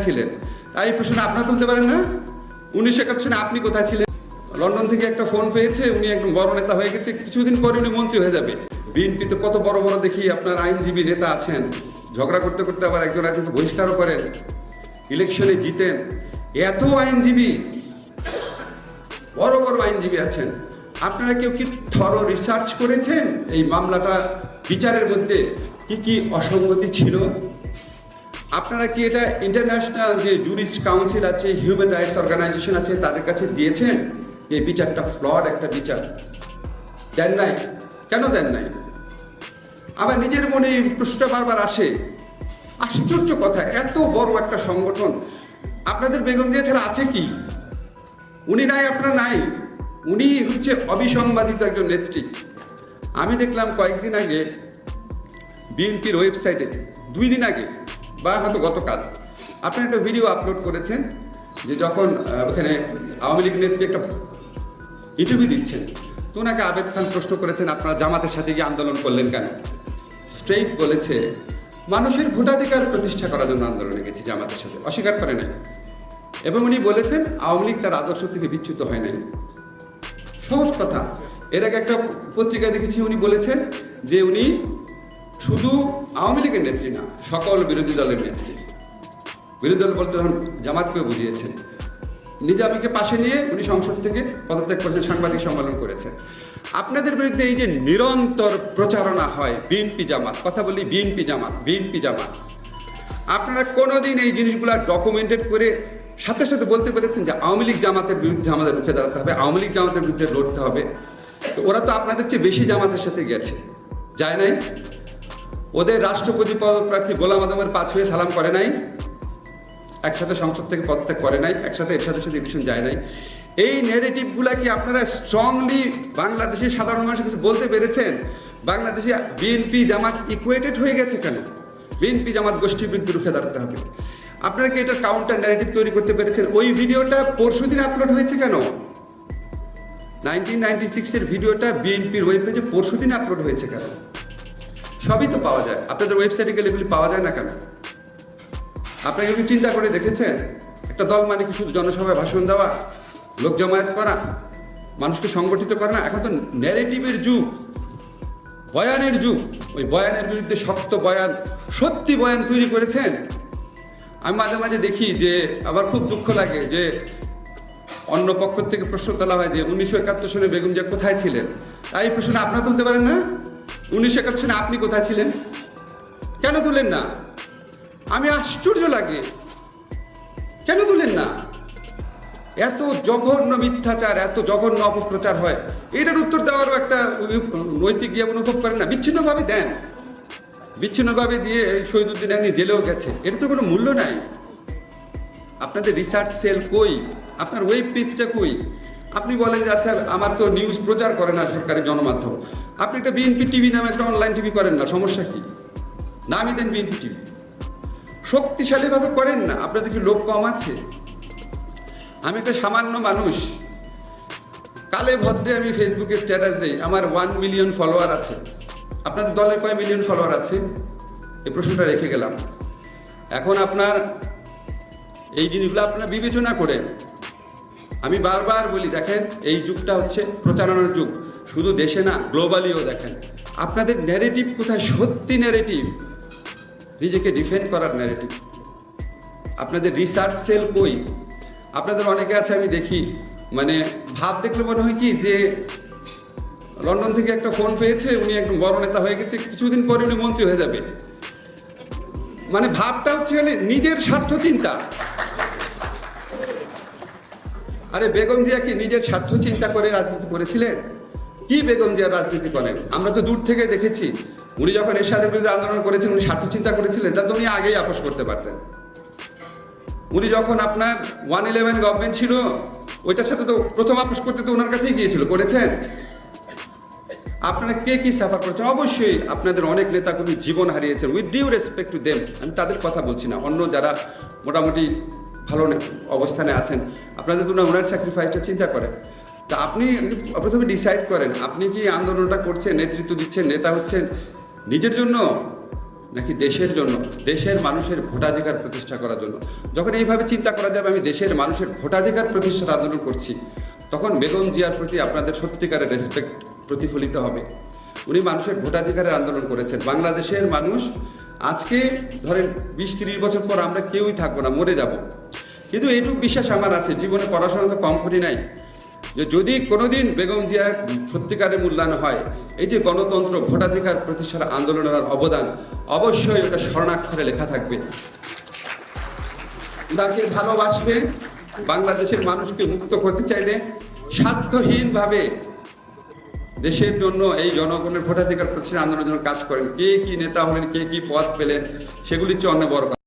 ছিলেন, তাই এই প্রশ্ন আপনারা তুলতে পারেন না? 1971 সালে আপনি কোথায় ছিলেন? লন্ডন থেকে একটা ফোন পেয়েছে, উনি একদম বড় নেতা হয়ে গেছে, কিছুদিন পরে উনি মন্ত্রী হয়ে যাবে। বিএনপি তো কত বড় বড় দেখি আপনার আইনজীবী নেতা আছেন, ঝগড়া করতে করতে আবার একজন একজনকে বহিষ্কারও করেন, ইলেকশনে জিতেন। এত আইনজীবী, বড় বড় আইনজীবী আছেন, আপনারা কেউ কি থরো রিসার্চ করেছেন এই মামলাটা বিচারের মধ্যে কি কি অসঙ্গতি ছিল? আপনারা কি এটা ইন্টারন্যাশনাল যে জুরিস্ট কাউন্সিল আছে, হিউম্যান রাইটস অর্গানাইজেশন আছে, তাদের কাছে দিয়েছেন এই বিচারটা ফ্লড একটা বিচার? দেন নাই। কেন দেন নাই? আবার নিজের মনে এই প্রশ্নটা বারবার আসে। আশ্চর্য কথা, এত বড় একটা সংগঠন, আপনাদের বেগম জিয়া ছাড়া আছে কি? উনি নাই, আপনারা নাই। উনি হচ্ছে অবিসংবাদিত একজন নেত্রী। আমি দেখলাম কয়েকদিন আগে বিএনপির ওয়েবসাইটে, 2 দিন আগে বা হয়তো গতকাল, আপনি একটা ভিডিও আপলোড করেছেন যে যখন ওখানে আওয়ামী লীগ নেত্রী একটা ইন্টারভিউ দিচ্ছেন, তো ওনাকে আবেদ খান প্রশ্ন করেছেন আপনারা জামাতের সাথে গিয়ে আন্দোলন করলেন কেন? স্ট্রেইট বলেছে মানুষের ভোটাধিকার প্রতিষ্ঠা করার জন্য আন্দোলনে গেছি জামাতের সাথে, অস্বীকার করে নাই। এবং উনি বলেছেন আওয়ামী লীগ তার আদর্শ থেকে বিচ্যুত হয় নাই। সহজ কথা। এর আগে একটা পত্রিকায় দেখেছি উনি বলেছেন যে উনি শুধু আওয়ামী লীগের নেত্রী না, সকল বিরোধী দলের নেত্রী। বিরোধী দল বলতে যখন জামাতকেও বুঝিয়েছেন। নিজামীকে পাশে নিয়ে উনি সংসদ থেকে পদত্যাগ করেছেন, সাংবাদিক সম্মেলন করেছেন। আপনাদের বিরুদ্ধে এই যে নিরন্তর প্রচারণা হয় বিএনপি জামাত, কথা বলি বিএনপি জামাত, বিএনপি জামাত, আপনারা কোনোদিন এই জিনিসগুলো ডকুমেন্টেড করে সাথে সাথে বলতে পেরেছেন যে আওয়ামী লীগ জামাতের বিরুদ্ধে আমাদের রুখে দাঁড়াতে হবে, আওয়ামী লীগ জামাতের বিরুদ্ধে লড়তে হবে? তো ওরা তো আপনাদের চেয়ে বেশি জামাতের সাথে গেছে, যায় নাই? ওদের রাষ্ট্রপতি পদপ্রার্থী গোলাম আজমের পা ছুঁয়ে সালাম করে নাই, একসাথে সংসদ থেকে পদত্যাগ করে নাই, একসাথে এর সাথে সাথে ইলেকশন যায় নাই। এই নেগেটিভগুলা কি আপনারা স্ট্রংলি বাংলাদেশের সাধারণ মানুষের কাছে বলতে পেরেছেন? বাংলাদেশে বিএনপি জামাত ইকুয়েটেড হয়ে গেছে কেন? বিএনপি জামাত গোষ্ঠীর বিরুদ্ধে রুখে দাঁড়াতে হবে। আপনারা কি এটা কাউন্টার ন্যারেটিভ তৈরি করতে পেরেছেন? ওই ভিডিওটা পরশুদিন আপলোড হয়েছে কেন? 1996-এর ভিডিওটা বিএনপির ওয়েব পেজে পরশুদিন আপলোড হয়েছে কেন? সবই তো পাওয়া যায়, আপনাদের ওয়েবসাইটে গেলে এগুলি পাওয়া যায় না কেন? আপনাকে কি চিন্তা করে দেখেছেন? একটা দল মানে কি শুধু জনসভায় ভাষণ দেওয়া, লোক জমায়েত করা, মানুষকে সংগঠিত করা না? এখন তো ন্যারেটিভের যুগ, বয়ানের যুগ। ওই বয়ানের বিরুদ্ধে শক্ত বয়ান, সত্যি বয়ান তৈরি করেছেন। আমি মাঝে মাঝে দেখি যে আবার খুব দুঃখ লাগে যে অন্য পক্ষ থেকে প্রশ্ন তোলা হয় যে 1971 সালে বেগম জিয়া কোথায় ছিলেন? তাই এই প্রশ্ন আপনারা তুলতে পারেন না? 1971 সালে আপনি কোথায় ছিলেন? কেন তুলেন না? আমি আশ্চর্য লাগে, কেন তুলেন না? এত জঘন্য মিথ্যাচার, এত জঘন্য অপপ্রচার হয়, এটার উত্তর দেওয়ারও একটা নৈতিক ইয়ে অনুভব করেন না? বিচ্ছিন্নভাবে দেন, বিচ্ছিন্নভাবে দিয়ে শহীদুদ্দিন আইনি জেলেও গেছে, এটা তো কোনো মূল্য নাই। আপনাদের রিসার্চ সেল কই? আপনার ওয়েব পেজটা কই? আপনি বলেন যে আচ্ছা আমার তো নিউজ প্রচার করে না সরকারি গণমাধ্যম, আপনি একটা বিএনপি টিভি নামে একটা অনলাইন টিভি করেন না, সমস্যা কি? নামই দেন বিএনপি টিভি, শক্তিশালীভাবে করেন না। আপনাদের কি লোক কম আছে? আমি একটা সামান্য মানুষ, কালে ভদ্রে আমি ফেসবুকে স্ট্যাটাস দিই, আমার 1 মিলিয়ন ফলোয়ার আছে। আপনাদের দলের কয় মিলিয়ন ফলোয়ার আছে? এই প্রশ্নটা রেখে গেলাম। এখন আপনার এই জিনিসগুলো আপনারা বিবেচনা করেন। আমি বারবার বলি দেখেন, এই যুগটা হচ্ছে প্রচারণার যুগ, শুধু দেশে না গ্লোবালিও। দেখেন আপনাদের ন্যারেটিভ কোথায়? সত্যি ন্যারেটিভ, নিজেকে ডিফেন্ড করার ন্যারেটিভ। আপনাদের রিসার্চ সেল কই? আপনাদের অনেকে আছে আমি দেখি, মানে ভাব দেখলে মনে হয় কি যে লন্ডন থেকে একটা ফোন পেয়েছে, উনি একদম বড় নেতা হয়ে গেছে, কিছুদিন পরে উনি মন্ত্রী হয়ে যাবে। মানে ভাবটা হচ্ছে নিজের স্বার্থ চিন্তা। আরে বেগম জিয়া কি নিজের স্বার্থ চিন্তা করে রাজনীতি করেছিলেন? কি বেগম জিয়া রাজনীতি করেন? আমরা তো দূর থেকে দেখেছি। উনি যখন এরশাদের বিরুদ্ধে আন্দোলন করেছেন, উনি স্বার্থ চিন্তা করেছিলেন? তা তো উনি আগেই আপোষ করতে পারতেন। উনি যখন আপনার 111 গভর্নমেন্ট ছিল, ওইটার সাথে তো প্রথম আপোষ করতে তো ওনার কাছেই গিয়েছিল, করেছেন? আপনারা কে কি সাফার করেছেন? অবশ্যই আপনাদের অনেক নেতাকর্মী জীবন হারিয়েছেন, with due respect to them. আমি তাদের কথা বলছি না, অন্য যারা মোটামুটি ভালো অবস্থানে আছেন, আপনাদের জন্য ওনার স্যাক্রিফাইসটা চিন্তা করেন। তা আপনি প্রথমে ডিসাইড করেন আপনি কি আন্দোলনটা করছেন, নেতৃত্ব দিচ্ছেন, নেতা হচ্ছেন নিজের জন্য, নাকি দেশের জন্য, দেশের মানুষের ভোটাধিকার প্রতিষ্ঠা করার জন্য? যখন এইভাবে চিন্তা করা যাবে আমি দেশের মানুষের ভোটাধিকার প্রতিষ্ঠার আন্দোলন করছি, তখন বেগম জিয়ার প্রতি আপনাদের সত্যিকারের রেসপেক্ট প্রতিফলিত হবে। উনি মানুষের ভোটাধিকারের আন্দোলন করেছেন। বাংলাদেশের মানুষ আজকে ধরেন 20-30 বছর পর আমরা কেউই থাকবো না, মরে যাব, কিন্তু এইটুকু বিশ্বাস আমার আছে, জীবনে পড়াশোনা তো কম করি নাই, যে যদি কোনোদিন বেগম জিয়ার সত্যিকারের মূল্যায়ন হয়, এই যে গণতন্ত্র ভোটাধিকার প্রতিষ্ঠার আন্দোলনের অবদান অবশ্যই ওটা স্বর্ণাক্ষরে লেখা থাকবে। তাকে ভালোবাসবে, বাংলাদেশের মানুষকে মুক্ত করতে চাইলে স্বার্থহীনভাবে দেশের জন্য এই জনগণের ভোটাধিকার প্রতিষ্ঠার আন্দোলনের জন্য কাজ করেন। কে কি নেতা হলেন, কে কি পদ পেলেন, সেগুলির চেয়ে অনেক বড় কথা।